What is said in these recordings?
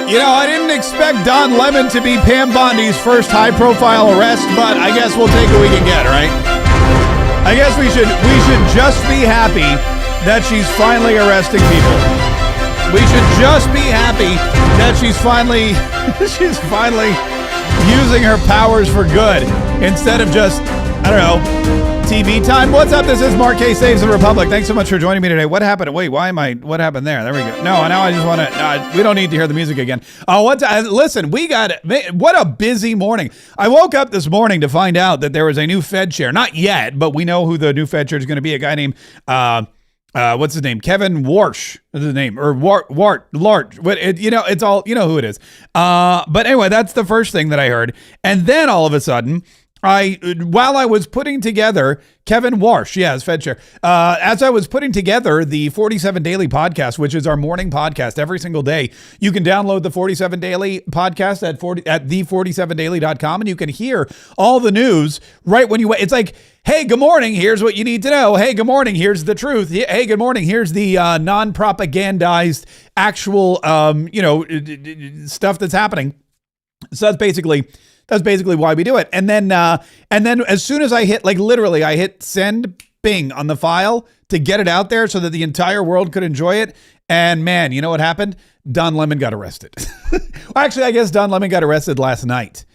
You know, I didn't expect Don Lemon to be Pam Bondi's first high-profile arrest, but I guess we'll take what we can get, right? I guess we should just be happy that she's finally arresting people. We should just be happy that she's finally using her powers for good instead of just, I don't know, TV time. What's up? This is Mark K. Saves the Republic. Thanks so much for joining me today. What happened? Wait, what happened there? There we go. No, now I just want to, we don't need to hear the music again. Listen, what a busy morning. I woke up this morning to find out that there was a new Fed chair. Not yet, but we know who the new Fed chair is going to be. A guy named, what's his name? Kevin Warsh is his name, or Larch. But it's all, you know who it is. But anyway, that's the first thing that I heard. And then all of a sudden, while I was putting together Kevin Warsh, yes, Fed chair, as I was putting together the 47 Daily podcast, which is our morning podcast every single day, you can download the 47 Daily podcast at the47daily.com, and you can hear all the news right when you wait. It's like, hey, good morning, here's what you need to know. Hey, good morning, here's the truth. Hey, good morning, here's the non-propagandized actual, stuff that's happening. So that's basically why we do it. And then as soon as I hit, I hit send bing on the file to get it out there so that the entire world could enjoy it. And man, you know what happened? Don Lemon got arrested. Well, actually, I guess Don Lemon got arrested last night.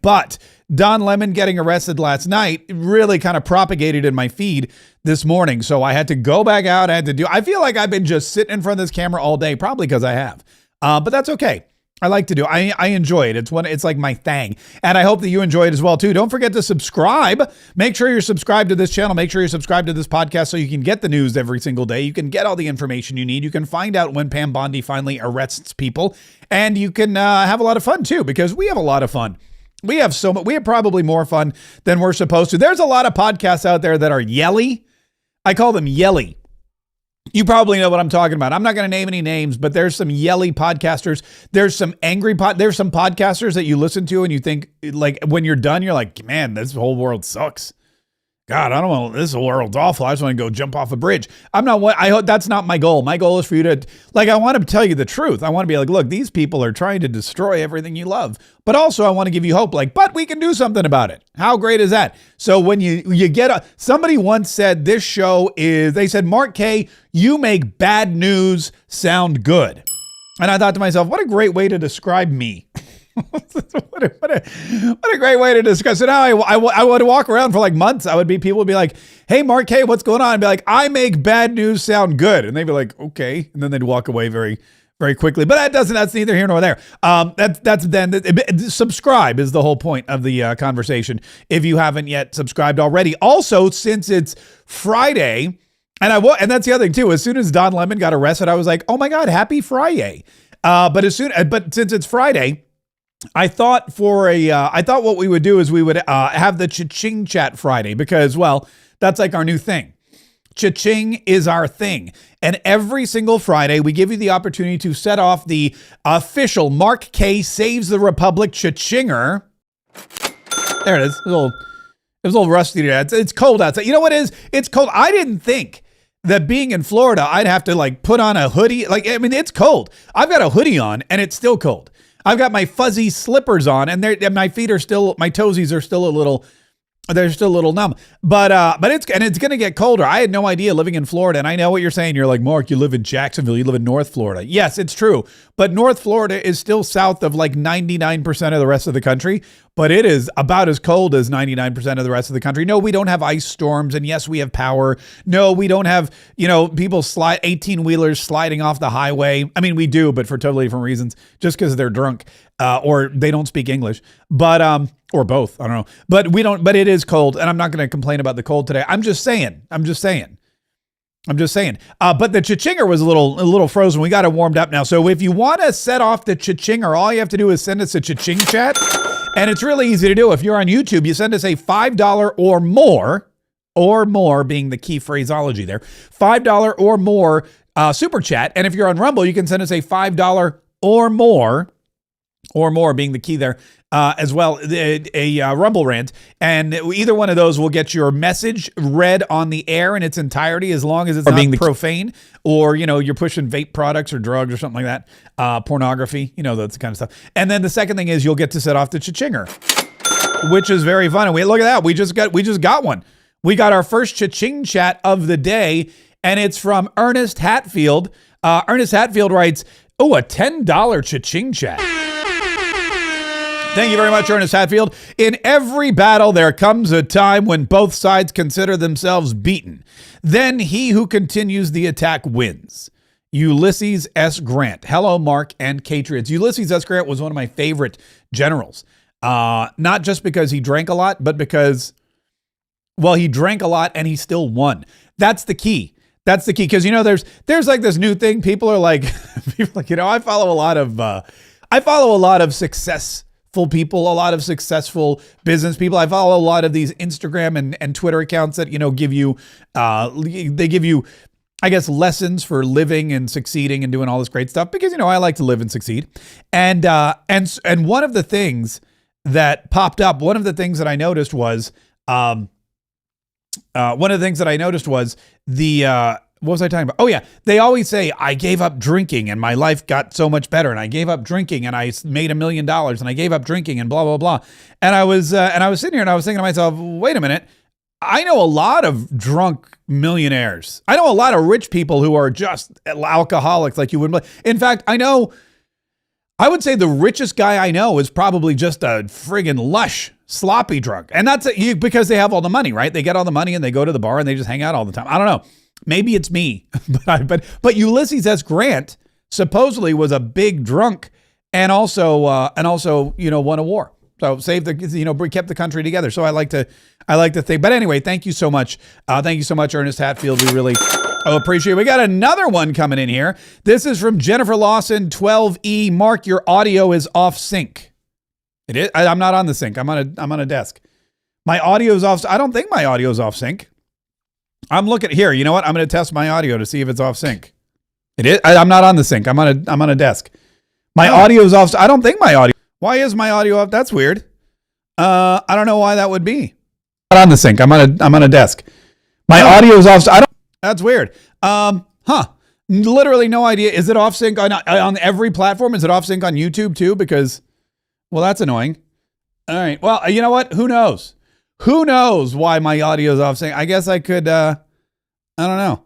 But Don Lemon getting arrested last night really kind of propagated in my feed this morning. So I had to go back out. I feel like I've been just sitting in front of this camera all day, probably because I have. But that's okay. I like to do. I enjoy it. It's like my thing. And I hope that you enjoy it as well too. Don't forget to subscribe. Make sure you're subscribed to this channel. Make sure you're subscribed to this podcast so you can get the news every single day. You can get all the information you need. You can find out when Pam Bondi finally arrests people, and you can have a lot of fun too, because we have a lot of fun. We have probably more fun than we're supposed to. There's a lot of podcasts out there that are yelly. I call them yelly. You probably know what I'm talking about. I'm not going to name any names, but there's some yelly podcasters. There's some there's some podcasters that you listen to and you think, like, when you're done, you're like, man, this whole world sucks. God, I don't want, this world's awful. I just want to go jump off a bridge. I hope that's not my goal. My goal is for you to, I want to tell you the truth. I want to be like, look, these people are trying to destroy everything you love. But also I want to give you hope, but we can do something about it. How great is that? So when you get somebody once said they said, Mark K, you make bad news sound good. And I thought to myself, what a great way to describe me. what a great way to discuss it. Now I would walk around for months. People would be like, hey, Mark, hey, what's going on? I'd be like, I make bad news sound good. And they'd be like, okay. And then they'd walk away very, very quickly. But that's neither here nor there. Subscribe is the whole point of the conversation if you haven't yet subscribed already. Also, since it's Friday, and that's the other thing too, as soon as Don Lemon got arrested, I was like, oh my God, happy Friday. But since it's Friday, I thought what we would do is we would have the Cha-Ching Chat Friday because, well, that's our new thing. Cha-Ching is our thing. And every single Friday, we give you the opportunity to set off the official Mark K. Saves the Republic Cha-Chinger. There it is. It was a little rusty today. It's cold outside. You know what it is? It's cold. I didn't think that being in Florida, I'd have to put on a hoodie. It's cold. I've got a hoodie on and it's still cold. I've got my fuzzy slippers on, and my feet are still, my toesies are still a little numb. But it's going to get colder. I had no idea living in Florida, and I know what you're saying. You're like, Mark, you live in Jacksonville, you live in North Florida. Yes, it's true. But North Florida is still south of 99% of the rest of the country, but it is about as cold as 99% of the rest of the country. No, we don't have ice storms, and yes, we have power. No, we don't have, people 18-wheelers sliding off the highway. I mean, we do, but for totally different reasons, just because they're drunk or they don't speak English. But or both, I don't know. But it is cold, and I'm not going to complain about the cold today. I'm just saying. But the Cha-Chinger was a little frozen. We got it warmed up now. So if you want to set off the Cha-Chinger, all you have to do is send us a Cha-Ching Chat. And it's really easy to do. If you're on YouTube, you send us a $5 or more being the key phraseology there, $5 or more super chat. And if you're on Rumble, you can send us a $5 or more or more being the key there, as well, a Rumble rant. And either one of those will get your message read on the air in its entirety, as long as it's not being profane, or, you're pushing vape products or drugs or something like that, pornography, that's the kind of stuff. And then the second thing is you'll get to set off the cha-chinger, which is very fun. And look at that. We just got one. We got our first cha-ching chat of the day, and it's from Ernest Hatfield. Ernest Hatfield writes, a $10 cha-ching chat. Thank you very much, Ernest Hatfield. In every battle, there comes a time when both sides consider themselves beaten. Then he who continues the attack wins. Ulysses S. Grant. Hello, Mark and Patriots. Ulysses S. Grant was one of my favorite generals. Not just because he drank a lot, but because, he drank a lot and he still won. That's the key. That's the key. Because, there's like this new thing. People are like, I follow a lot of successful people, a lot of successful business people. I follow a lot of these Instagram and Twitter accounts that, give you, they give you, I guess, lessons for living and succeeding and doing all this great stuff, because, I like to live and succeed. And one of the things that popped up, one of the things that I noticed was, what was I talking about? Oh yeah. They always say, I gave up drinking and my life got so much better, and I gave up drinking and I made $1 million, and I gave up drinking and blah, blah, blah. And I was sitting here and I was thinking to myself, wait a minute. I know a lot of drunk millionaires. I know a lot of rich people who are just alcoholics like you wouldn't. In fact, I would say the richest guy I know is probably just a friggin' lush, sloppy drunk. And that's because they have all the money, right? They get all the money and they go to the bar and they just hang out all the time. I don't know. Maybe it's me, but Ulysses S. Grant supposedly was a big drunk, and also won a war. So kept the country together. So I like to think. But anyway, thank you so much. Ernest Hatfield. We really appreciate it. We got another one coming in here. This is from Jennifer Lawson, 12E. Mark, your audio is off sync. It is. I'm not on the sync. I'm on a desk. My audio is off. I don't think my audio is off sync. I'm looking here. You know what? I'm going to test my audio to see if it's off sync. It is. I'm not on the sync. I'm on a desk. My audio is off. I don't think my audio. Why is my audio off? That's weird. I don't know why that would be. Not on the sync. I'm on a desk. My audio is off. That's weird. Literally no idea. Is it off sync on every platform? Is it off sync on YouTube too? Because, that's annoying. All right. Well, you know what? Who knows? Who knows why my audio is off sync? I guess I could, I don't know.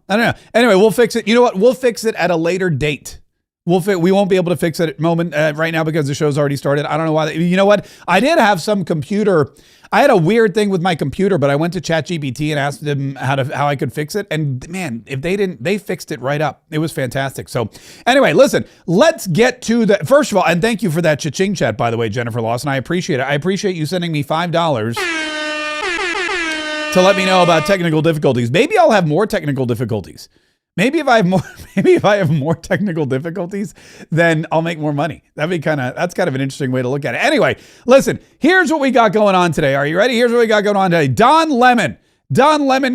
Anyway, we'll fix it. You know what? We'll fix it at a later date. We won't be able to fix it at right now because the show's already started. I don't know why. You know what? I did have some computer. I had a weird thing with my computer, but I went to ChatGPT and asked them how I could fix it. And man, if they fixed it right up. It was fantastic. So anyway, listen, let's get to first of all, and thank you for that cha-ching chat, by the way, Jennifer Lawson. I appreciate it. I appreciate you sending me $5 to let me know about technical difficulties. Maybe I'll have more technical difficulties. Maybe if I have more technical difficulties, then I'll make more money. That's kind of an interesting way to look at it. Anyway, listen, here's what we got going on today. Are you ready? Here's what we got going on today. Don Lemon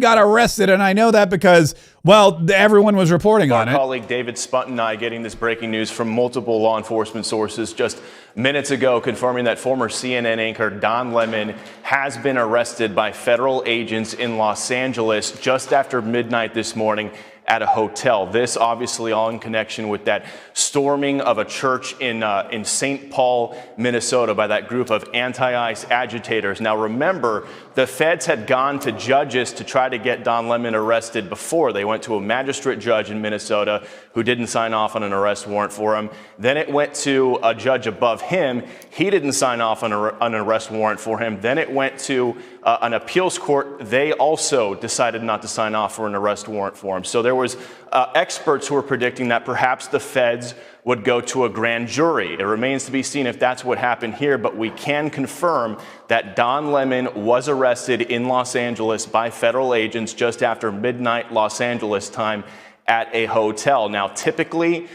got arrested, and I know that because, everyone was reporting on it. Our colleague David Spunt and I getting this breaking news from multiple law enforcement sources just minutes ago, confirming that former CNN anchor Don Lemon has been arrested by federal agents in Los Angeles just after midnight this morning at a hotel. This obviously all in connection with that storming of a church in St. Paul, Minnesota by that group of anti-ICE agitators. Now remember, the feds had gone to judges to try to get Don Lemon arrested before. They went to a magistrate judge in Minnesota who didn't sign off on an arrest warrant for him. Then it went to a judge above him. He didn't sign off on an arrest warrant for him. Then it went to an appeals court. They also decided not to sign off for an arrest warrant for him. So there was experts who were predicting that perhaps the feds would go to a grand jury. It remains to be seen if that's what happened here, but we can confirm that Don Lemon was arrested in Los Angeles by federal agents just after midnight Los Angeles time at a hotel. Now, typically,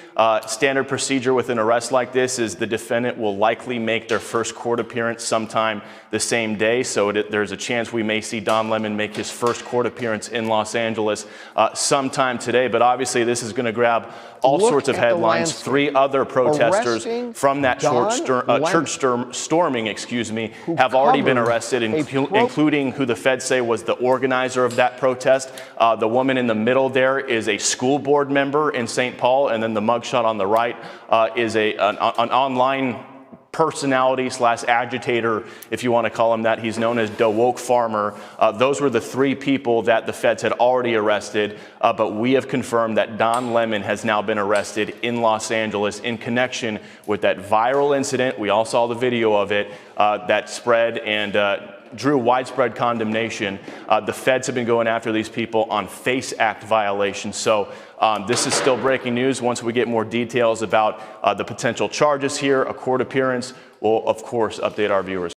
standard procedure with an arrest like this is the defendant will likely make their first court appearance sometime the same day. So there's a chance we may see Don Lemon make his first court appearance in Los Angeles sometime today. But obviously, this is going to grab all sorts of headlines. 3 other protesters from that church storming, have already been arrested, including who the feds say was the organizer of that protest. The woman in the middle there is a school board member in St. Paul, and then the mugshot on the right is an online personality / agitator, if you want to call him that. He's known as DeWoke Farmer. Those were the 3 people that the feds had already arrested, but we have confirmed that Don Lemon has now been arrested in Los Angeles in connection with that viral incident. We all saw the video of it that spread and drew widespread condemnation. The feds have been going after these people on FACE Act violations. So this is still breaking news. Once we get more details about the potential charges here, a court appearance, we'll of course update our viewers.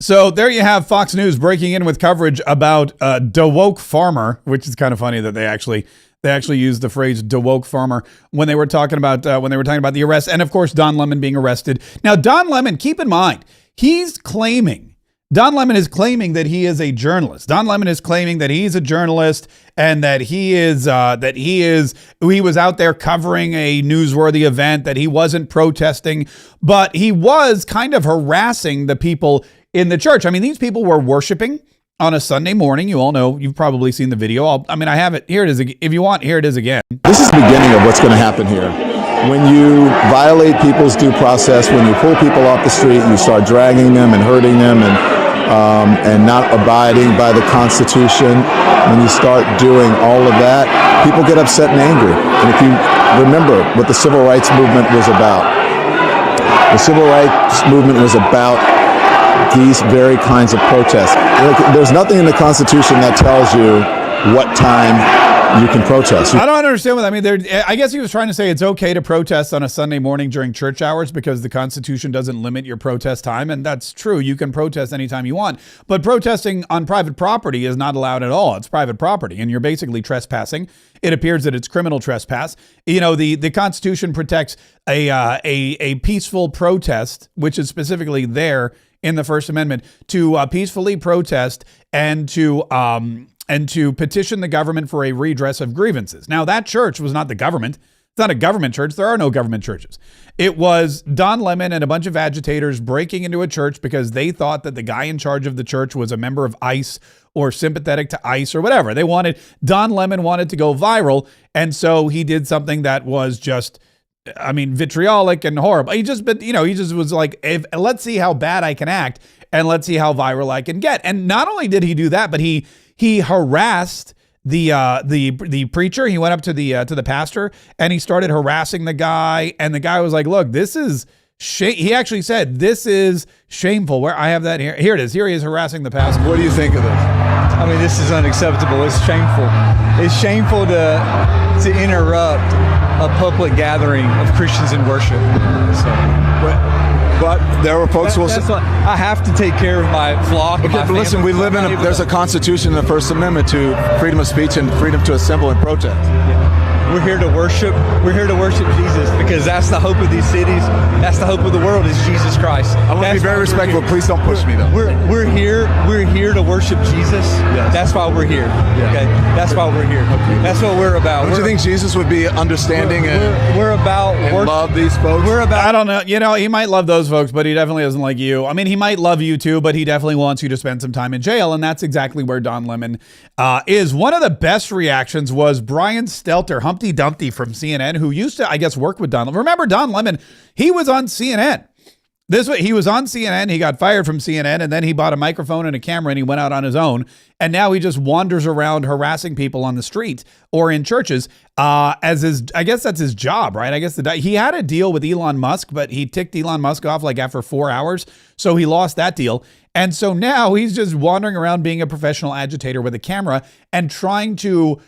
So there you have Fox News breaking in with coverage about DeWoke Farmer, which is kind of funny that they actually used the phrase DeWoke Farmer when they were talking about the arrest, and of course Don Lemon being arrested. Now Don Lemon, keep in mind, Don Lemon is claiming that he is a journalist. Don Lemon is claiming that he's a journalist and that he was out there covering a newsworthy event, that he wasn't protesting, but he was kind of harassing the people in the church. I mean, these people were worshiping on a Sunday morning. You all know, you've probably seen the video. I have it. Here it is. If you want, here it is again. This is the beginning of what's going to happen here. When you violate people's due process, when you pull people off the street, you start dragging them and hurting them and not abiding by the Constitution, when you start doing all of that, people get upset and angry. And if you remember what the Civil Rights Movement was about, the Civil Rights Movement was about these very kinds of protests. There's nothing in the Constitution that tells you what time you can protest. I don't understand what I mean. I guess he was trying to say it's okay to protest on a Sunday morning during church hours because the Constitution doesn't limit your protest time. And that's true. You can protest anytime you want. But protesting on private property is not allowed at all. It's private property and you're basically trespassing. It appears that it's criminal trespass. You know, the Constitution protects a peaceful protest, which is specifically there in the First Amendment, to peacefully protest and to petition the government for a redress of grievances. Now, that church was not the government. It's not a government church. There are no government churches. It was Don Lemon and a bunch of agitators breaking into a church because they thought that the guy in charge of the church was a member of ICE or sympathetic to ICE or whatever. Don Lemon wanted to go viral, and so he did something that was just, vitriolic and horrible. He just was like, let's see how bad I can act and let's see how viral I can get. And not only did he do that, but he harassed the preacher. He went up to the pastor and he started harassing the guy. And the guy was like, look, this is he actually said, this is shameful. Where I have that here. Here it is. Here he is harassing the pastor. What do you think of this? This is unacceptable. It's shameful. It's shameful to interrupt a public gathering of Christians in worship. But there were folks who will say, I have to take care of my flock. Okay, but listen, we live there's a Constitution and the First Amendment to freedom of speech and freedom to assemble and protest. Yeah. We're here to worship. We're here to worship Jesus because that's the hope of these cities. That's the hope of the world is Jesus Christ. I want to be very respectful. Please don't push me though. We're here to worship Jesus. Yes. That's why we're here. Yeah. Okay. That's why we're here. Okay. That's what we're about. Don't you think Jesus would be understanding we're about and love these folks? We're about. I don't know. He might love those folks, but he definitely doesn't like you. He might love you too, but he definitely wants you to spend some time in jail, and that's exactly where Don Lemon is. One of the best reactions was Brian Stelter, Humpty Dumpty from CNN, who used to, I guess, work with Don Lemon. Remember Don Lemon? He was on CNN. He was on CNN. He got fired from CNN, and then he bought a microphone and a camera, and he went out on his own. And now he just wanders around harassing people on the street or in churches. I guess that's his job, right? I guess he had a deal with Elon Musk, but he ticked Elon Musk off like after 4 hours, so he lost that deal. And so now he's just wandering around being a professional agitator with a camera and trying to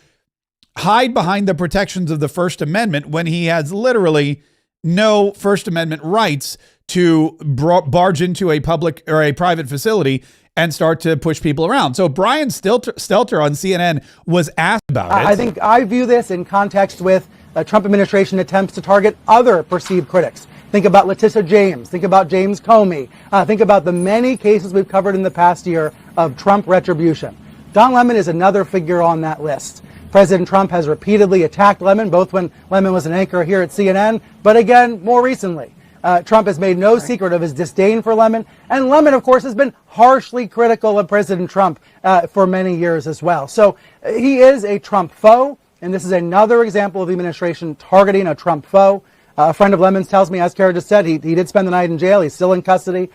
hide behind the protections of the First Amendment when he has literally no First Amendment rights to barge into a public or a private facility and start to push people around. So Brian Stelter on CNN was asked about it. I think I view this in context with Trump administration attempts to target other perceived critics. Think about Letitia James. Think about James Comey. Think about the many cases we've covered in the past year of Trump retribution. Don Lemon is another figure on that list. President Trump has repeatedly attacked Lemon, both when Lemon was an anchor here at CNN, but again, more recently. Trump has made no secret of his disdain for Lemon, and Lemon, of course, has been harshly critical of President Trump for many years as well. So he is a Trump foe, and this is another example of the administration targeting a Trump foe. A friend of Lemon's tells me, as Kara just said, he did spend the night in jail. He's still in custody.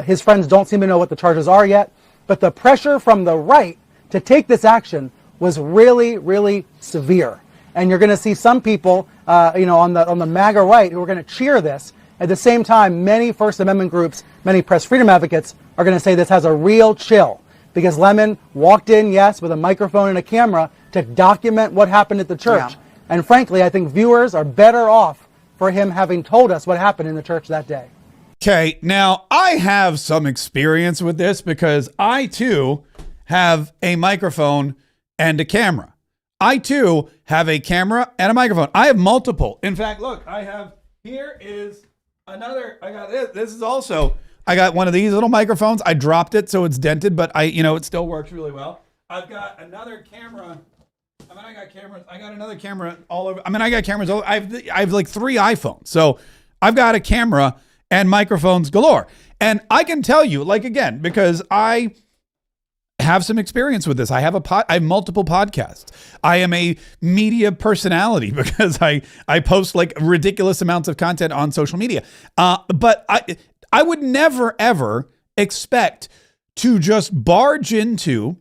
His friends don't seem to know what the charges are yet, but the pressure from the right to take this action was really, really severe. And you're going to see some people, on the MAGA right who are going to cheer this. At the same time, many First Amendment groups, many press freedom advocates are going to say this has a real chill because Lemon walked in, yes, with a microphone and a camera to document what happened at the church. Yeah. And frankly, I think viewers are better off for him having told us what happened in the church that day. Okay, now I have some experience with this because I too have a microphone and a camera. I too have a camera and a microphone. I have multiple. In fact, look, here is another, I got this is also, I got one of these little microphones. I dropped it so it's dented, but it still works really well. I've got another camera. I got cameras. I got another camera all over. I got cameras. I have like 3 iPhones. So I've got a camera and microphones galore. And I can tell you, like, again, because I have some experience with this. I have multiple podcasts. I am a media personality because I post like ridiculous amounts of content on social media. But I would never, ever expect to just barge into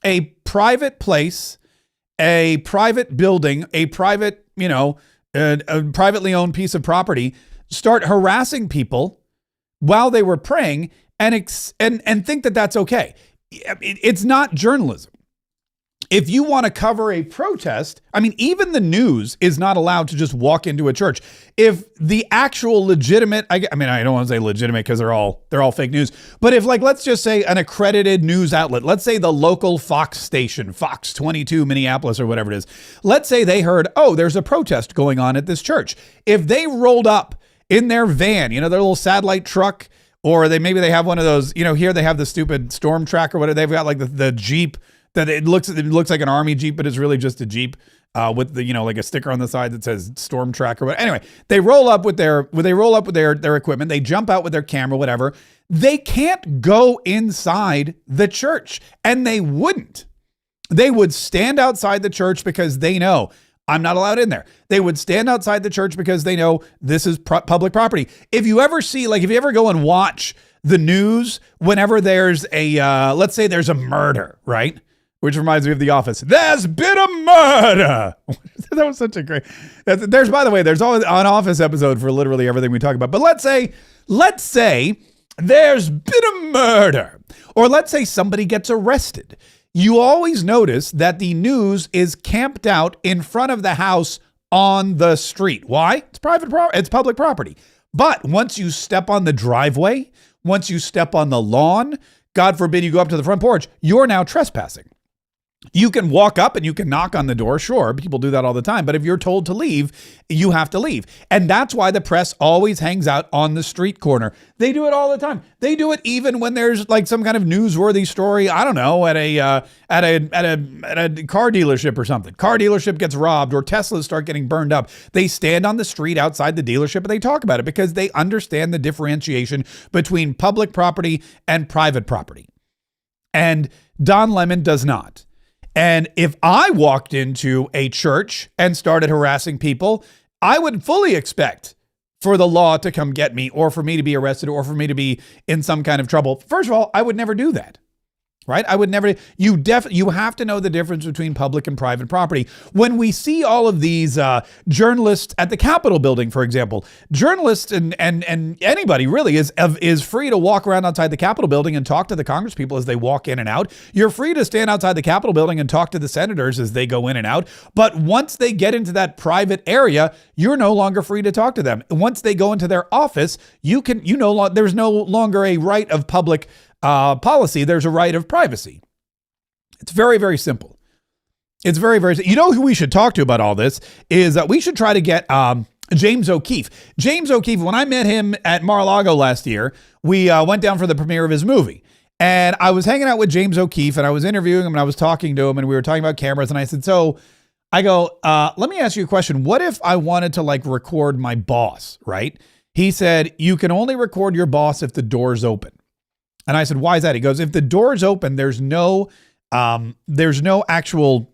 a private place, a private building, a private, a privately owned piece of property, start harassing people while they were praying and think that that's okay. It's not journalism. If you want to cover a protest, even the news is not allowed to just walk into a church. If the actual legitimate, I don't want to say legitimate because they're all fake news, but if, like, let's just say an accredited news outlet, let's say the local Fox station, Fox 22 Minneapolis or whatever it is, let's say they heard, oh, there's a protest going on at this church. If they rolled up in their van, their little satellite truck, or maybe they have one of those, here they have the stupid storm track or whatever. They've got like the Jeep that it looks like an army Jeep, but it's really just a Jeep with the, like a sticker on the side that says storm track or whatever. Anyway, they roll up with their equipment. They jump out with their camera, whatever. They can't go inside the church, and they wouldn't. They would stand outside the church because they know I'm not allowed in there. They would stand outside the church because they know this is public property. If you ever go and watch the news, whenever there's let's say there's a murder, right? Which reminds me of The Office. There's been a murder. That was such a great, by the way, there's always an Office episode for literally everything we talk about. But let's say there's been a murder, or let's say somebody gets arrested. You always notice that the news is camped out in front of the house on the street. Why? It's public property. But once you step on the driveway, once you step on the lawn, God forbid you go up to the front porch, you're now trespassing. You can walk up and you can knock on the door. Sure, people do that all the time. But if you're told to leave, you have to leave. And that's why the press always hangs out on the street corner. They do it all the time. They do it even when there's like some kind of newsworthy story, I don't know, at a car dealership or something. Car dealership gets robbed or Teslas start getting burned up. They stand on the street outside the dealership and they talk about it because they understand the differentiation between public property and private property. And Don Lemon does not. And if I walked into a church and started harassing people, I would fully expect for the law to come get me, or for me to be arrested, or for me to be in some kind of trouble. First of all, I would never do that. Right? I would never, you have to know the difference between public and private property. When we see all of these journalists at the Capitol building, for example, journalists and anybody really is free to walk around outside the Capitol building and talk to the Congress people as they walk in and out. You're free to stand outside the Capitol building and talk to the senators as they go in and out. But once they get into that private area, you're no longer free to talk to them. Once they go into their office, there's no longer a right of public policy, there's a right of privacy. It's very, very simple. It's very, very, you know who we should talk to about all this is that we should try to get James O'Keefe. James O'Keefe, when I met him at Mar-a-Lago last year, we went down for the premiere of his movie. And I was hanging out with James O'Keefe and I was interviewing him and I was talking to him and we were talking about cameras. And I said, let me ask you a question. What if I wanted to like record my boss, right? He said, you can only record your boss if the door's open. And I said, why is that? He goes, if the door's open, there's no actual,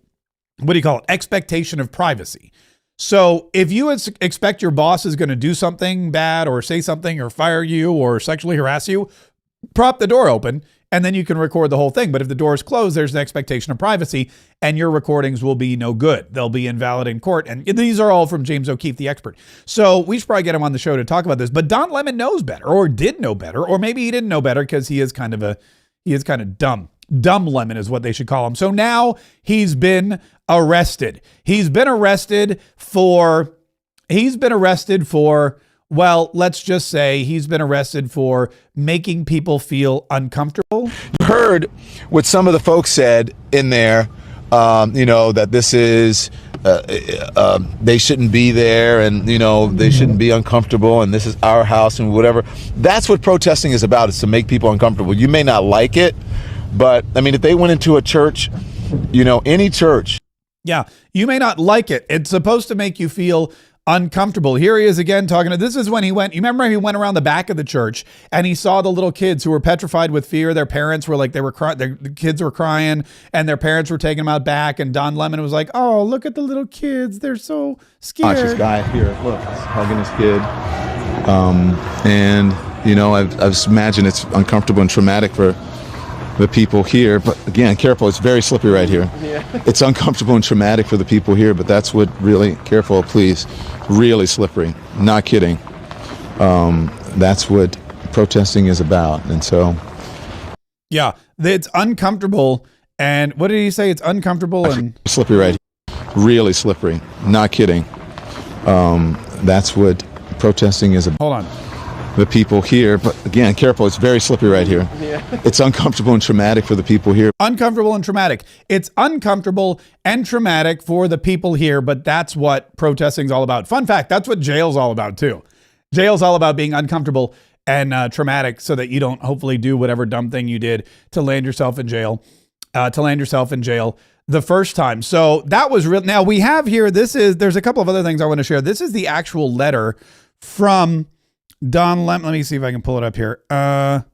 what do you call it? Expectation of privacy. So if you expect your boss is going to do something bad or say something or fire you or sexually harass you, prop the door open and then you can record the whole thing. But if the door is closed, there's an expectation of privacy and your recordings will be no good. They'll be invalid in court. And these are all from James O'Keefe, the expert. So we should probably get him on the show to talk about this. But Don Lemon knows better or did know better, or maybe he didn't know better because he is kind of dumb. Dumb Lemon is what they should call him. So now he's been arrested. He's been arrested for, well, let's just say he's been arrested for making people feel uncomfortable. You heard what some of the folks said in there, that this is, they shouldn't be there and, they shouldn't be uncomfortable and this is our house and whatever. That's what protesting is about, is to make people uncomfortable. You may not like it, but I mean, if they went into a church, any church. Yeah, you may not like it. It's supposed to make you feel uncomfortable. Here he is again talking to, this is when he went, you remember he went around the back of the church and he saw the little kids who were petrified with fear. Their parents were like, the kids were crying and their parents were taking them out back. And Don Lemon was like, oh, look at the little kids. They're so scared. Watch this guy here, look, he's hugging his kid. I've imagined it's uncomfortable and traumatic for the people here, but again, careful, it's very slippery right here. Yeah. It's uncomfortable and traumatic for the people here, but that's what really, careful, please, really slippery, not kidding. That's what protesting is about, and so. Yeah, it's uncomfortable, and what did he say? It's uncomfortable and. Slippery right here, really slippery, not kidding. That's what protesting is about. Hold on. The people here, but again, careful, it's very slippery right here. Yeah. It's uncomfortable and traumatic for the people here. Uncomfortable and traumatic. It's uncomfortable and traumatic for the people here, but that's what protesting's all about. Fun fact, that's what jail's all about too. Jail's all about being uncomfortable and traumatic so that you don't hopefully do whatever dumb thing you did to land yourself in jail, the first time. So that was real. Now we have here, there's a couple of other things I want to share. This is the actual letter from Don Lemon. Let me see if I can pull it up here. There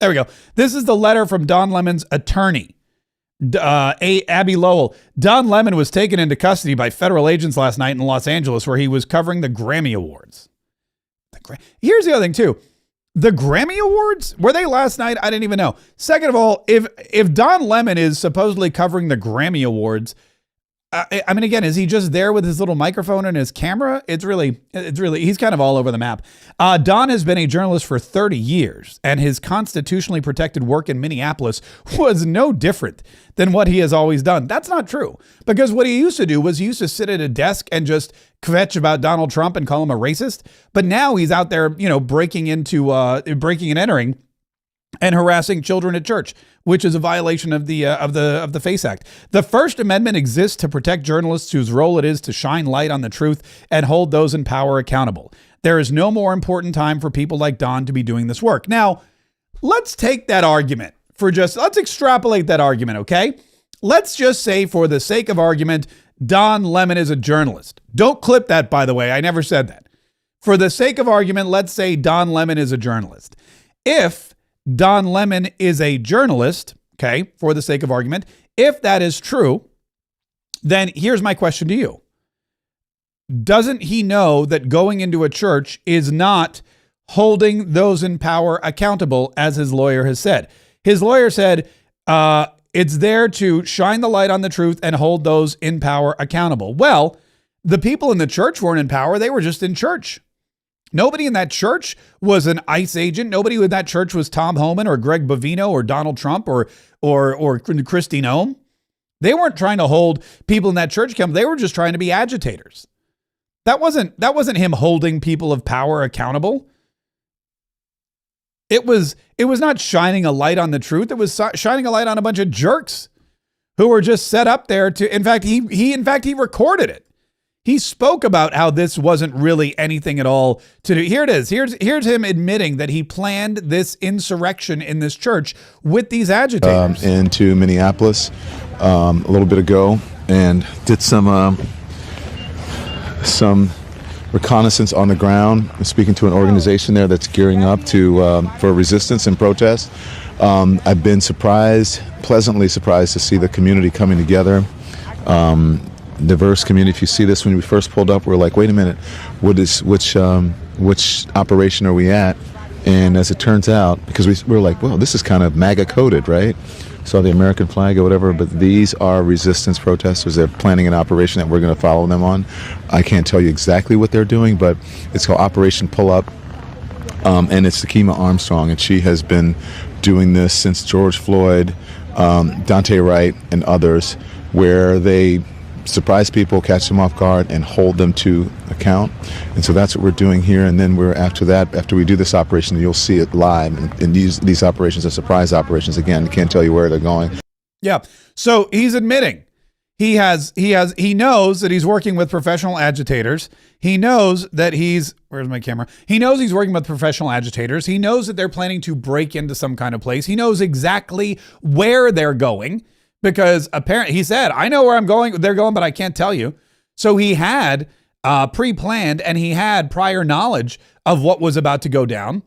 we go. This is the letter from Don Lemon's attorney, Abby Lowell. Don Lemon was taken into custody by federal agents last night in Los Angeles, where he was covering the Grammy Awards. Here's the other thing too. The Grammy Awards, were they last night? I didn't even know. Second of all, if Don Lemon is supposedly covering the Grammy Awards, I mean, again, is he just there with his little microphone and his camera? It's really, he's kind of all over the map. Don has been a journalist for 30 years, and his constitutionally protected work in Minneapolis was no different than what he has always done. That's not true, because what he used to do was he used to sit at a desk and just kvetch about Donald Trump and call him a racist. But now he's out there, breaking and entering and harassing children at church, which is a violation of the FACE Act. The First Amendment exists to protect journalists whose role it is to shine light on the truth and hold those in power accountable. There is no more important time for people like Don to be doing this work. Now, let's take that argument let's extrapolate that argument, okay? Let's just say, for the sake of argument, Don Lemon is a journalist. Don't clip that, by the way. I never said that. For the sake of argument, let's say Don Lemon is a journalist. If Don Lemon is a journalist, okay, for the sake of argument, if that is true, then here's my question to you. Doesn't he know that going into a church is not holding those in power accountable, as his lawyer has said? His lawyer said it's there to shine the light on the truth and hold those in power accountable. Well, the people in the church weren't in power. They were just in church. Nobody in that church was an ICE agent. Nobody in that church was Tom Homan or Greg Bovino or Donald Trump or Kristi Noem. They weren't trying to hold people in that church accountable. They were just trying to be agitators. That wasn't him holding people of power accountable. It was not shining a light on the truth. It was shining a light on a bunch of jerks who were just set up there to, in fact, he recorded it. He spoke about how this wasn't really anything at all to do. Here it is. Here's him admitting that he planned this insurrection in this church with these agitators. Into Minneapolis a little bit ago and did some reconnaissance on the ground, speaking to an organization there that's gearing up for resistance and protest. I've been pleasantly surprised to see the community coming together. Diverse community. If you see this, when we first pulled up, we're like, wait a minute, which operation are we at? And as it turns out, because we were like, well, this is kind of MAGA coded, right? Saw the American flag or whatever, but these are resistance protesters. They're planning an operation that we're going to follow them on. I can't tell you exactly what they're doing, but it's called Operation Pull Up, and it's Takima Armstrong, and she has been doing this since George Floyd, Dante Wright, and others, where they surprise people, catch them off guard, and hold them to account. And so that's what we're doing here. And then after we do this operation, you'll see it live. And these operations are surprise operations. Again, can't tell you where they're going. Yeah. So he's admitting he knows that he's working with professional agitators. He knows that where's my camera? He knows he's working with professional agitators. He knows that they're planning to break into some kind of place. He knows exactly where they're going. Because apparently he said, I know where they're going, but I can't tell you. So he had pre-planned and he had prior knowledge of what was about to go down.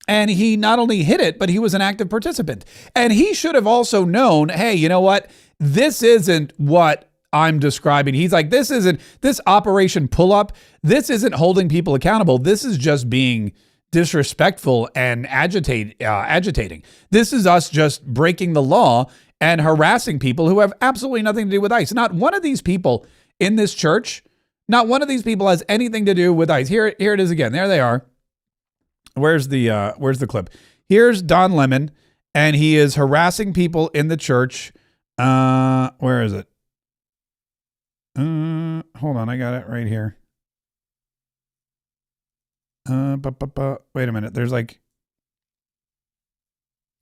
And he not only hit it, but he was an active participant. And he should have also known, hey, you know what? This isn't what I'm describing. He's like, this Operation Pull Up. This isn't holding people accountable. This is just being disrespectful and agitating. This is us just breaking the law and harassing people who have absolutely nothing to do with ICE. Not one of these people in this church, not one of these people has anything to do with ICE. Here it is again. There they are. Where's the clip? Here's Don Lemon, and he is harassing people in the church. Where is it? Hold on, I got it right here. Wait a minute. There's like,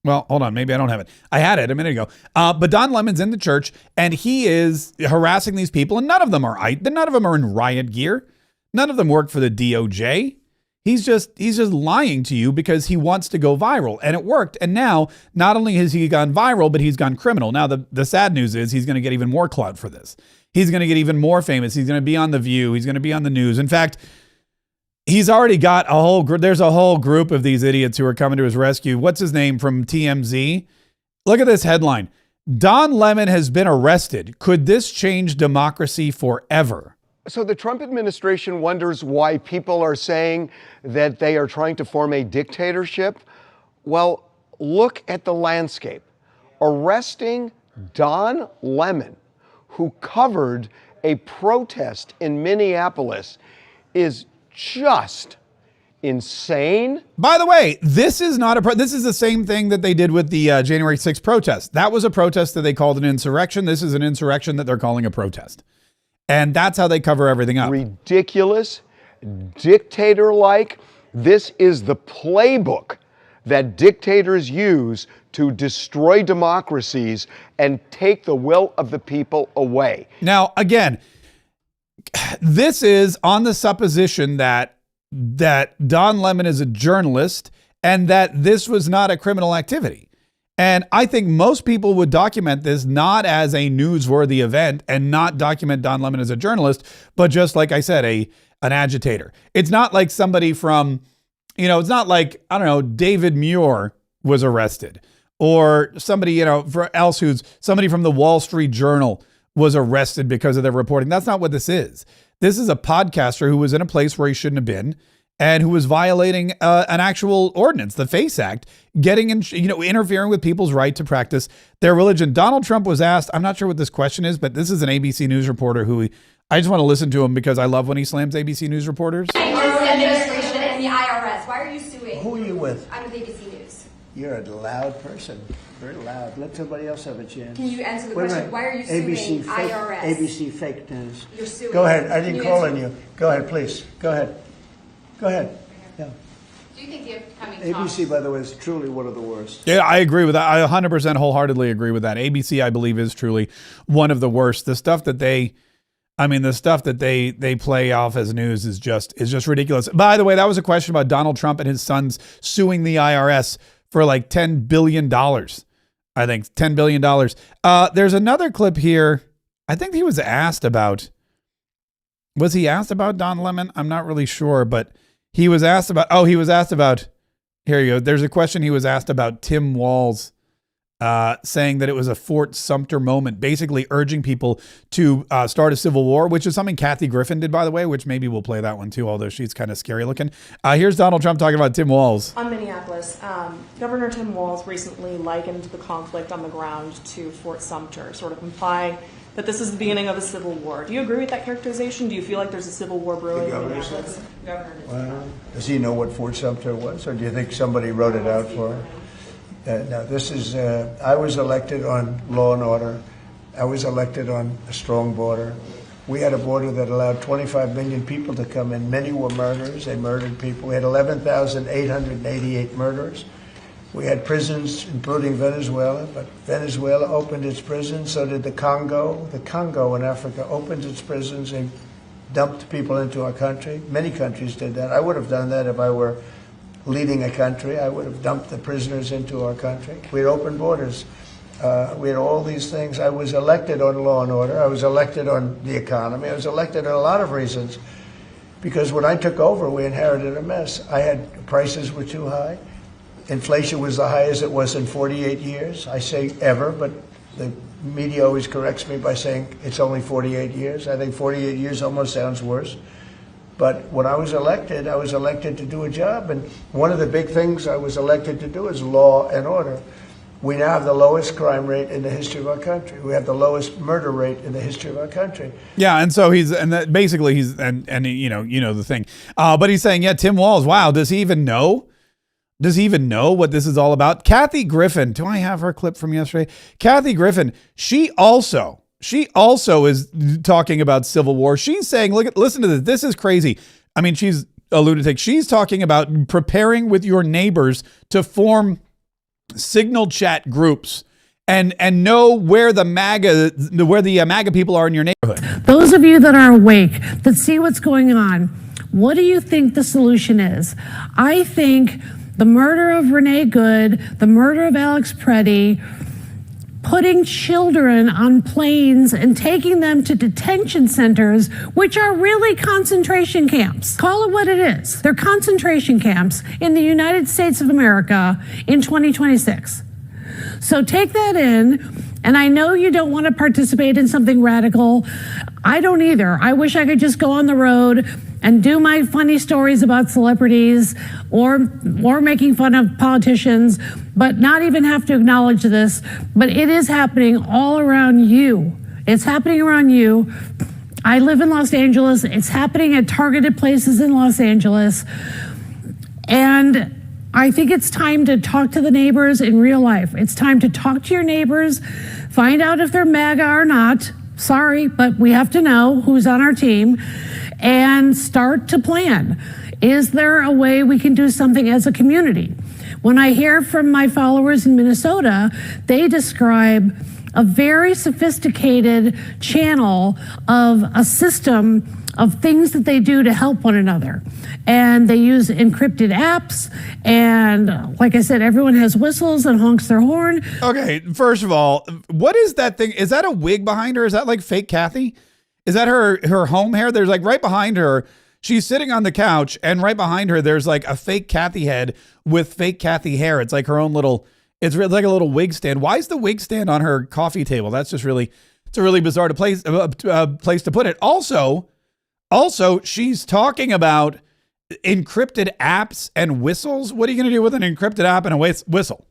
well, hold on. Maybe I don't have it. I had it a minute ago. But Don Lemon's in the church and he is harassing these people, and none of them are in riot gear. None of them work for the DOJ. He's just lying to you because he wants to go viral, and it worked. And now not only has he gone viral, but he's gone criminal. Now the sad news is he's going to get even more clout for this. He's going to get even more famous. He's going to be on The View. He's going to be on the news. In fact, he's already got there's a whole group of these idiots who are coming to his rescue. What's his name from TMZ? Look at this headline. Don Lemon has been arrested. Could this change democracy forever? So the Trump administration wonders why people are saying that they are trying to form a dictatorship. Well, look at the landscape. Arresting Don Lemon, who covered a protest in Minneapolis, is just insane. By the way, this is not this is the same thing that they did with the January 6th protest. That was a protest that they called an insurrection. This is an insurrection that they're calling a protest. And that's how they cover everything up. Ridiculous, dictator-like. This is the playbook that dictators use to destroy democracies and take the will of the people away. Now, again, this is on the supposition that Don Lemon is a journalist and that this was not a criminal activity. And I think most people would document this not as a newsworthy event and not document Don Lemon as a journalist, but just like I said, an agitator. It's not like somebody from, it's not like, I don't know, David Muir was arrested or somebody, else who's somebody from the Wall Street Journal was arrested because of their reporting. That's not what this is. This is a podcaster who was in a place where he shouldn't have been and who was violating an actual ordinance, the FACE Act, getting in, interfering with people's right to practice their religion. Donald Trump was asked, I'm not sure what this question is, but this is an ABC News reporter I just want to listen to him because I love when he slams ABC News reporters. Administration and the IRS. Why are you suing? Who are you with? I'm with ABC News. You're a loud person. Very loud. Let somebody else have a chance. Can you answer the question? Why are you suing ABC fake, IRS? ABC fake news. You're suing. Go ahead. I didn't call on answer? you. Go ahead, please. Go ahead. Go ahead. Yeah. Do you think the upcoming ABC, by the way, is truly one of the worst. Yeah, I agree with that. I 100% wholeheartedly agree with that. ABC, I believe, is truly one of the worst. The stuff that they play off as news is just ridiculous. By the way, that was a question about Donald Trump and his sons suing the IRS for like $10 billion. I think $10 billion. There's another clip here. I think he was asked about, was he asked about Don Lemon? I'm not really sure, but he was asked about, here you go. There's a question he was asked about Tim Walz saying that it was a Fort Sumter moment, basically urging people to start a civil war, which is something Kathy Griffin did, by the way, which maybe we'll play that one too, although she's kind of scary looking. Here's Donald Trump talking about Tim Walz. On Minneapolis, Governor Tim Walz recently likened the conflict on the ground to Fort Sumter, sort of implying that this is the beginning of a civil war. Do you agree with that characterization? Do you feel like there's a civil war brewing in Minneapolis? Well, does he know what Fort Sumter was, or do you think somebody wrote it out for him? No, this is, I was elected on law and order. I was elected on a strong border. We had a border that allowed 25 million people to come in. Many were murderers. They murdered people. We had 11,888 murderers. We had prisons, including Venezuela, but Venezuela opened its prisons. So did the Congo. The Congo in Africa opened its prisons and dumped people into our country. Many countries did that. I would have done that if I were leading a country. I would have dumped the prisoners into our country. We had open borders. We had all these things. I was elected on law and order. I was elected on the economy. I was elected on a lot of reasons. Because when I took over, we inherited a mess. Prices were too high. Inflation was the highest it was in 48 years. I say ever, but the media always corrects me by saying it's only 48 years. I think 48 years almost sounds worse. But when I was elected to do a job. And one of the big things I was elected to do is law and order. We now have the lowest crime rate in the history of our country. We have the lowest murder rate in the history of our country. Yeah, and so he's you know the thing. But he's saying, yeah, Tim Walz, wow, does he even know? Does he even know what this is all about? Kathy Griffin, do I have her clip from yesterday? Kathy Griffin, she also is talking about civil war. She's saying, listen to this. This is crazy. I mean, she's a lunatic. She's talking about preparing with your neighbors to form signal chat groups and know where the MAGA people are in your neighborhood. Those of you that are awake, that see what's going on, what do you think the solution is? I think the murder of Renee Good, the murder of Alex Preddy, putting children on planes and taking them to detention centers, which are really concentration camps. Call it what it is. They're concentration camps in the United States of America in 2026. So take that in. And I know you don't want to participate in something radical. I don't either. I wish I could just go on the road and do my funny stories about celebrities or making fun of politicians, but not even have to acknowledge this. But it is happening all around you. It's happening around you. I live in Los Angeles. It's happening at targeted places in Los Angeles. And I think it's time to talk to the neighbors in real life. It's time to talk to your neighbors, find out if they're MAGA or not. Sorry, but we have to know who's on our team and start to plan. Is there a way we can do something as a community? When I hear from my followers in Minnesota, they describe a very sophisticated channel of a system of things that they do to help one another. And they use encrypted apps. And like I said, everyone has whistles and honks their horn. Okay, first of all, what is that thing? Is that a wig behind her? Is that like fake Kathy? Is that her home hair? There's like right behind her, she's sitting on the couch, and right behind her, there's like a fake Kathy head with fake Kathy hair. It's like her own little, it's like a little wig stand. Why is the wig stand on her coffee table? That's just really, it's a really bizarre place to put it. Also, she's talking about encrypted apps and whistles. What are you going to do with an encrypted app and a whistle?